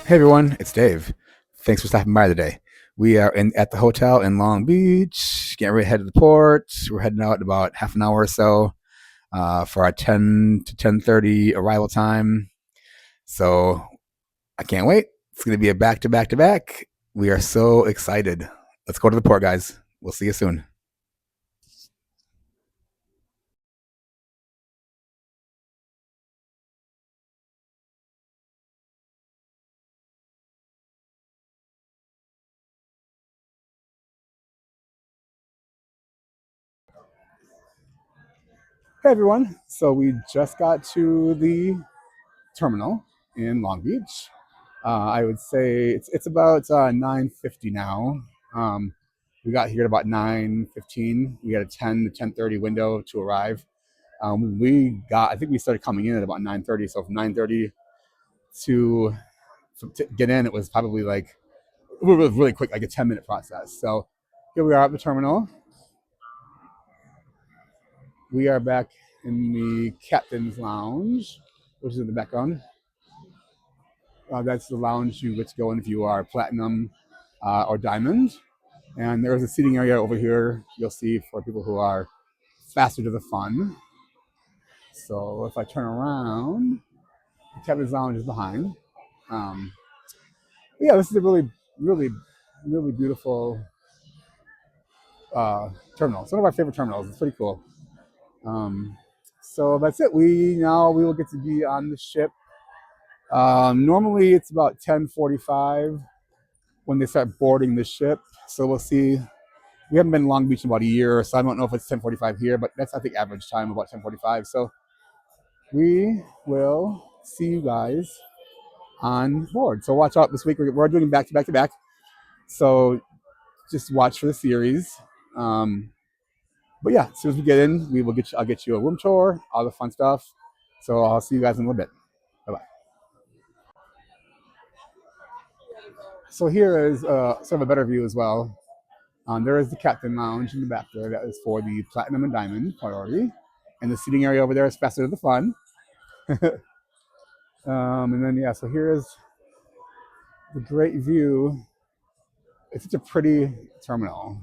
Hey everyone, it's Dave. Thanks for stopping by today. We are at the hotel in Long Beach, getting ready to head to the port. We're heading out in about half an hour or so for our 10 to 10:30 arrival time. So I can't wait. It's going to be a back to back to back. We are so excited. Let's go to the port, guys. We'll see you soon. Hey everyone. So we just got to the terminal in Long Beach. I would say it's about 9:50 now. Um, we got here at about 9:15. We had a 10 to 10:30 window to arrive. I think we started coming in at about 9:30. So from 9:30 to, to get in, it was probably like really quick, like a 10-minute process. So here we are at the terminal. We are back in the captain's lounge, which is in the background. That's the lounge you get to go in if you are platinum or diamond. And there is a seating area over here you'll see for people who are faster to the fun. So if I turn around, the captain's lounge is behind. Um, yeah, this is a really beautiful terminal. It's one of our favorite terminals. It's pretty cool. Um, so that's it. We will get to be on the ship. Normally it's about 10:45 when they start boarding the ship. So we'll see. We haven't been in Long Beach in about a year, so I don't know if it's 10:45 here, but that's I think average time about 10:45. So we will see you guys on board. So watch out this week. We're doing back to back to back. So just watch for the series. But yeah, as soon as we get in, we will get you. I'll get you a room tour, all the fun stuff. So I'll see you guys in a little bit. Bye bye. So here is sort of a better view as well. There is the captain lounge in the back there. That is for the platinum and diamond priority, and the seating area over there is faster to the fun. And then yeah, so here is the great view. It's such a pretty terminal.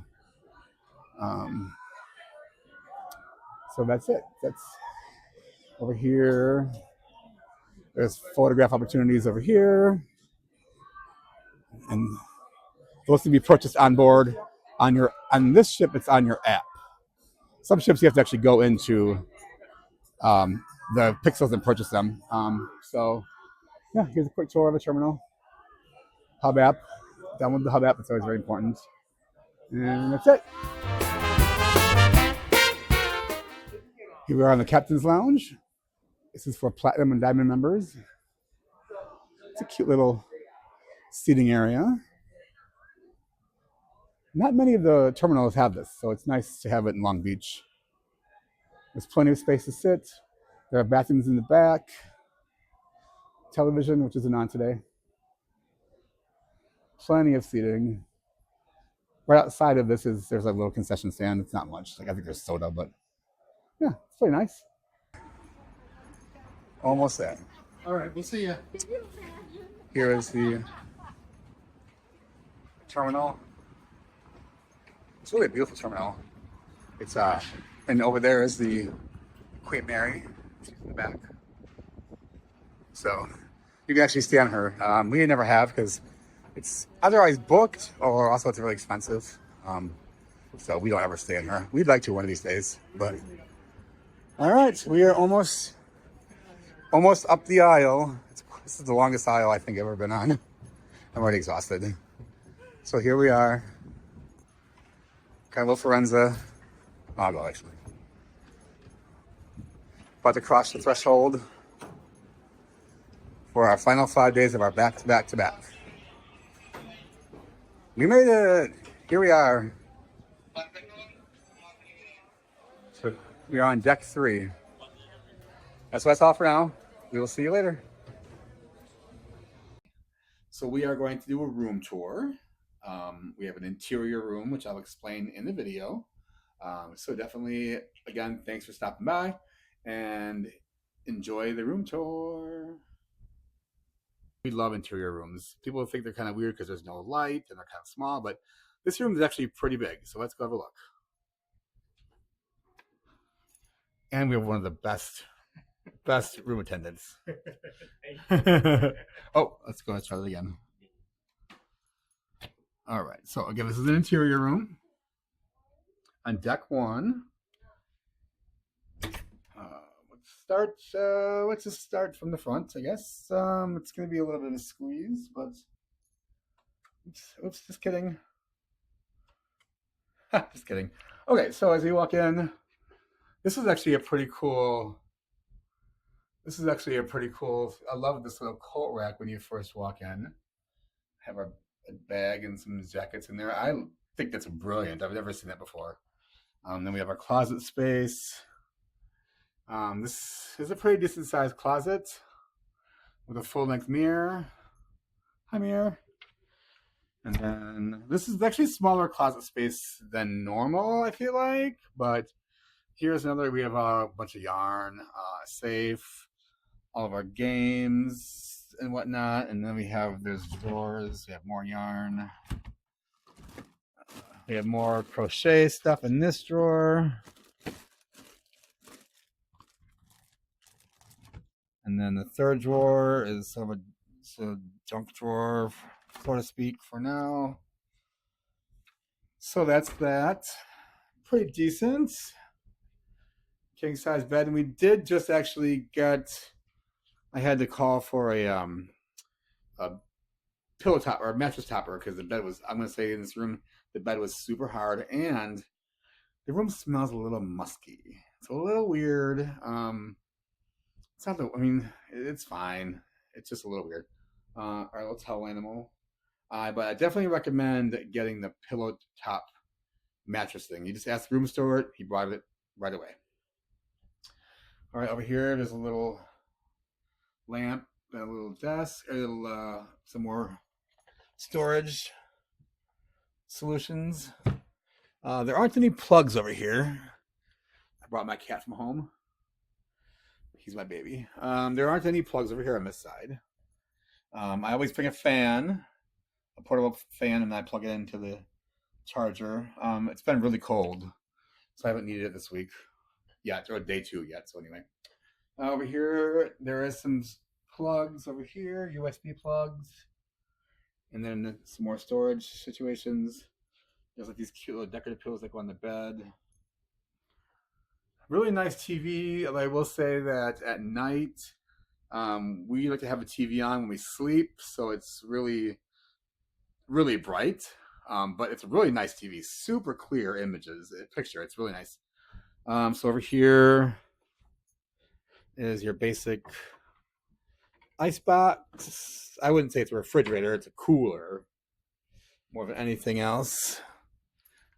Um, so that's it. That's over here. There's photograph opportunities over here, and those can be purchased on board on this ship. It's on your app. Some ships you have to actually go into the pixels and purchase them. So yeah, here's a quick tour of the terminal. Hub app. Download the Hub app. It's always very important. And that's it. Here we are in the captain's lounge. This is for platinum and diamond members. It's a cute little seating area. Not many of the terminals have this, so it's nice to have it in Long Beach. There's plenty of space to sit. There are bathrooms in the back. Television, which isn't on today. Plenty of seating. Right outside of this is there's a little concession stand. It's not much. Like I think there's soda, but yeah, it's pretty nice. Almost there. All right, we'll see you. Here is the terminal. It's really a beautiful terminal. It's and over there is the Queen Mary. She's in the back. So you can actually stay on her. We never have because it's otherwise booked or also it's really expensive. So we don't ever stay in her. We'd like to one of these days, but all right, we are almost up the aisle. This is the longest aisle I think I've ever been on. I'm already exhausted. So here we are. Carnival Firenze. I'll go actually. About to cross the threshold for our final 5 days of our back to back to back. We made it. Here we are. So we are on deck 3. That's what I saw for now. We will see you later. So we are going to do a room tour. We have an interior room, which I'll explain in the video. So definitely, again, thanks for stopping by and enjoy the room tour. We love interior rooms. People think they're kind of weird because there's no light and they're kind of small, but this room is actually pretty big. So let's go have a look. And we have one of the best room attendants. Oh, let's go. Let's try it again. All right. So again, this is an interior room on deck one. Let's just start from the front, I guess. It's going to be a little bit of a squeeze, but oops, just kidding. Just kidding. Okay, so as you walk in, this is actually a pretty cool. I love this little coat rack when you first walk in. Have a bag and some jackets in there. I think that's brilliant. I've never seen that before. Then we have our closet space. This is a pretty decent sized closet with a full length mirror. Hi, mirror. And then this is actually a smaller closet space than normal, I feel like. But here's another. We have a bunch of yarn, safe, all of our games and whatnot. And then there's drawers. We have more yarn. We have more crochet stuff in this drawer. And then the third drawer is sort of a junk drawer, so to speak, for now. So that's that. Pretty decent. King size bed. And we did just actually I had to call for a pillow top or a mattress topper because the bed was, I'm going to say in this room, the bed was super hard and the room smells a little musky. It's a little weird. It's not it's fine. It's just a little weird. Our little towel animal. But I definitely recommend getting the pillow top mattress thing. You just ask the room steward, he brought it right away. All right, over here, there's a little lamp, a little desk, some more storage solutions. There aren't any plugs over here. I brought my cat from home. He's my baby. There aren't any plugs over here on this side. I always bring a portable fan, and I plug it into the charger. It's been really cold, so I haven't needed it this week yet, or day 2 yet. So anyway, over here there is some plugs over here, USB plugs, and then some more storage situations. There's like these cute little decorative pillows that go on the bed. Really nice TV. I will say that at night, we like to have a TV on when we sleep, so it's really, really bright. But it's a really nice TV, super clear picture. It's really nice. So over here is your basic ice box. I wouldn't say it's a refrigerator; it's a cooler, more than anything else.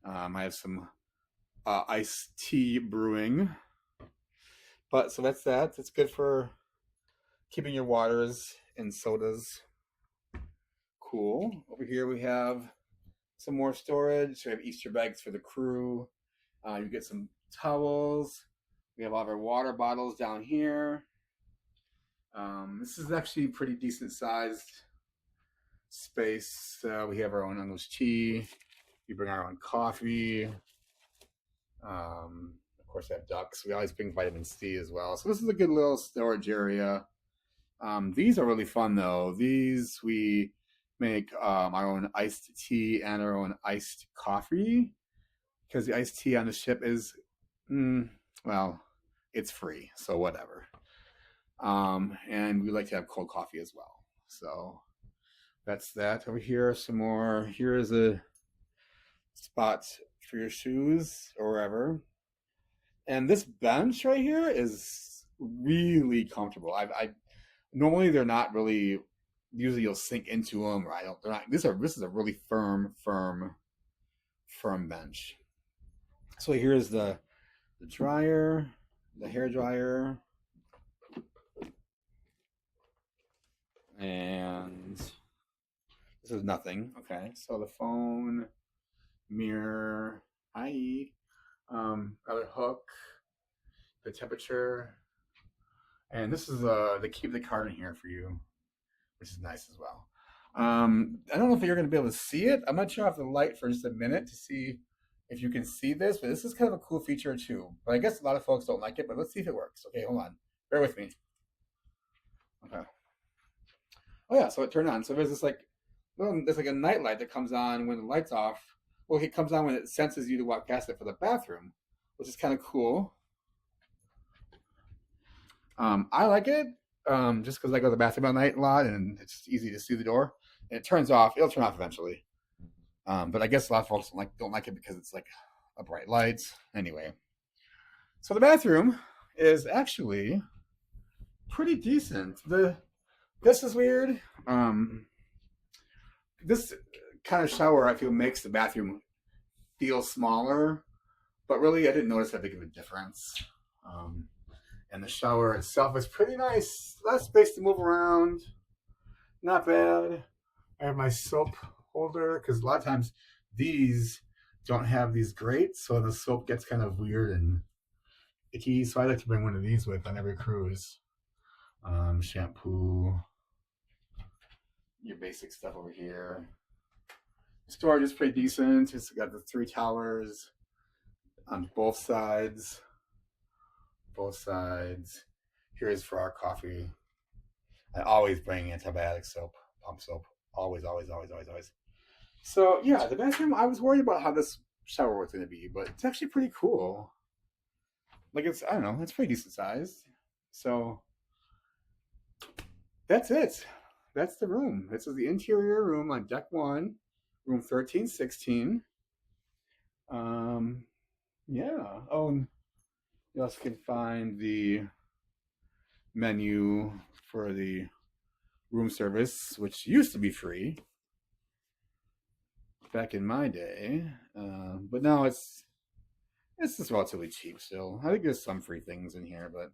I have some iced tea brewing, but so that's that. It's good for keeping your waters and sodas cool. Over here we have some more storage. We have Easter bags for the crew. You get some towels. We have all of our water bottles down here. This is actually pretty decent sized space. We have our own English tea. We bring our own coffee. Of course, I have ducks. We always bring vitamin C as well. So this is a good little storage area. These are really fun though. These we make our own iced tea and our own iced coffee because the iced tea on the ship is, well, it's free, so whatever. And we like to have cold coffee as well. So that's that. Over here, some more. Here is a spot for your shoes or wherever. And this bench right here is really comfortable. I normally they're not really. Usually you'll sink into them, or they're not. This is a really firm bench. So here's the dryer, the hair dryer, and this is nothing. Okay, so the phone, mirror, other hook, the temperature, and this is the keep the card in here for you. which is nice as well. I don't know if you're going to be able to see it. I'm not sure. I have to light for just a minute to see if you can see this, but this is kind of a cool feature too. But I guess a lot of folks don't like it, but let's see if it works. Okay, hold on. Bear with me. Okay. Oh yeah, so it turned on. So there's this like, well, there's like a night light that comes on when the light's off. Well, it comes on when it senses you to walk past it for the bathroom, which is kind of cool. I like it just because I go to the bathroom at night a lot and it's easy to see the door. And it turns off. It'll turn off eventually. But I guess a lot of folks don't like it because it's like a bright light. Anyway, so the bathroom is actually pretty decent. This is weird. This kind of shower I feel makes the bathroom feel smaller, but really I didn't notice that big of a difference. Um, and the shower itself is pretty nice. Less space to move around. Not bad. I have my soap holder because a lot of times these don't have these grates, so the soap gets kind of weird and icky. So I like to bring one of these with on every cruise. Shampoo, your basic stuff over here. Storage is pretty decent. It's got the 3 towers on both sides. Both sides. Here's for our coffee. I always bring antibiotic soap, pump soap. Always, always, always, always, always. So yeah, the bathroom, I was worried about how this shower was going to be, but it's actually pretty cool. Like I don't know, it's pretty decent sized. So that's it. That's the room. This is the interior room on deck 1, room 1316. Yeah. Oh, and you also can find the menu for the room service, which used to be free back in my day, but now it's just relatively cheap still. I think there's some free things in here, but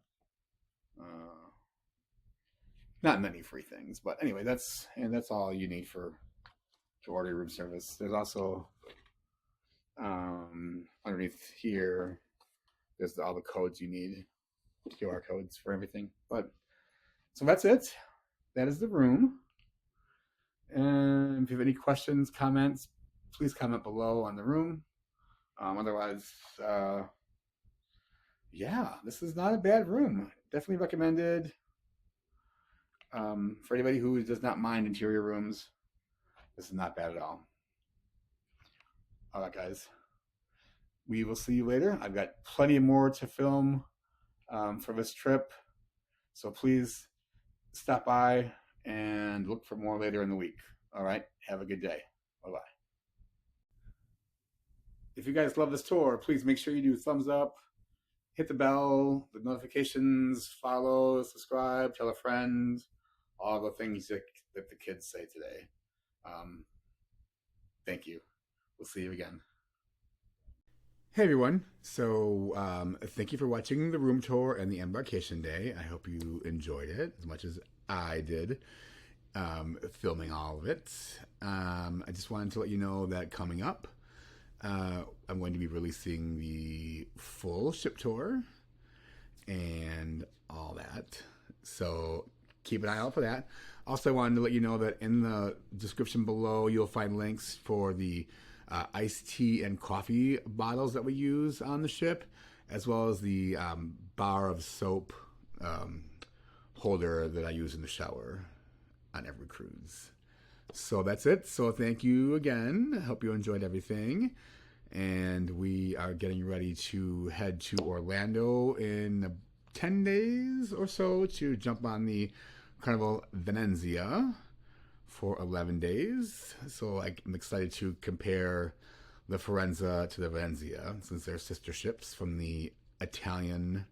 not many free things. But anyway, that's all you need to order room service. There's also underneath here, there's all the codes you need, QR codes for everything. But so that's it. That is the room. And if you have any questions, comments, please comment below on the room. Otherwise, yeah, this is not a bad room. Definitely recommended for anybody who does not mind interior rooms. This is not bad at all. All right, guys. We will see you later. I've got plenty more to film for this trip. So please stop by and look for more later in the week. All right. Have a good day. Bye-bye. If you guys love this tour, please make sure you do thumbs up, hit the bell, the notifications, follow, subscribe, tell a friend, all the things that the kids say today. Thank you. We'll see you again. Hey everyone. So thank you for watching the room tour and the embarkation day. I hope you enjoyed it as much as I did filming all of it. I just wanted to let you know that coming up, I'm going to be releasing the full ship tour and all that. So keep an eye out for that. Also, I wanted to let you know that in the description below, you'll find links for the iced tea and coffee bottles that we use on the ship, as well as the bar of soap holder that I use in the shower on every cruise. So that's it. So thank you again. I hope you enjoyed everything. And we are getting ready to head to Orlando in 10 days or so to jump on the Carnival Venezia for 11 days. So I'm excited to compare the Firenze to the Venezia, since they're sister ships from the Italian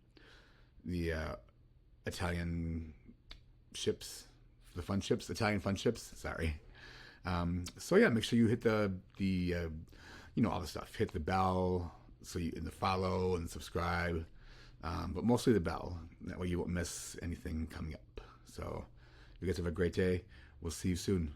ships, the fun ships, Italian fun ships. Sorry. So yeah, make sure you hit the all the stuff. Hit the bell so you and the follow and subscribe, but mostly the bell. That way you won't miss anything coming up. So you guys have a great day. We'll see you soon.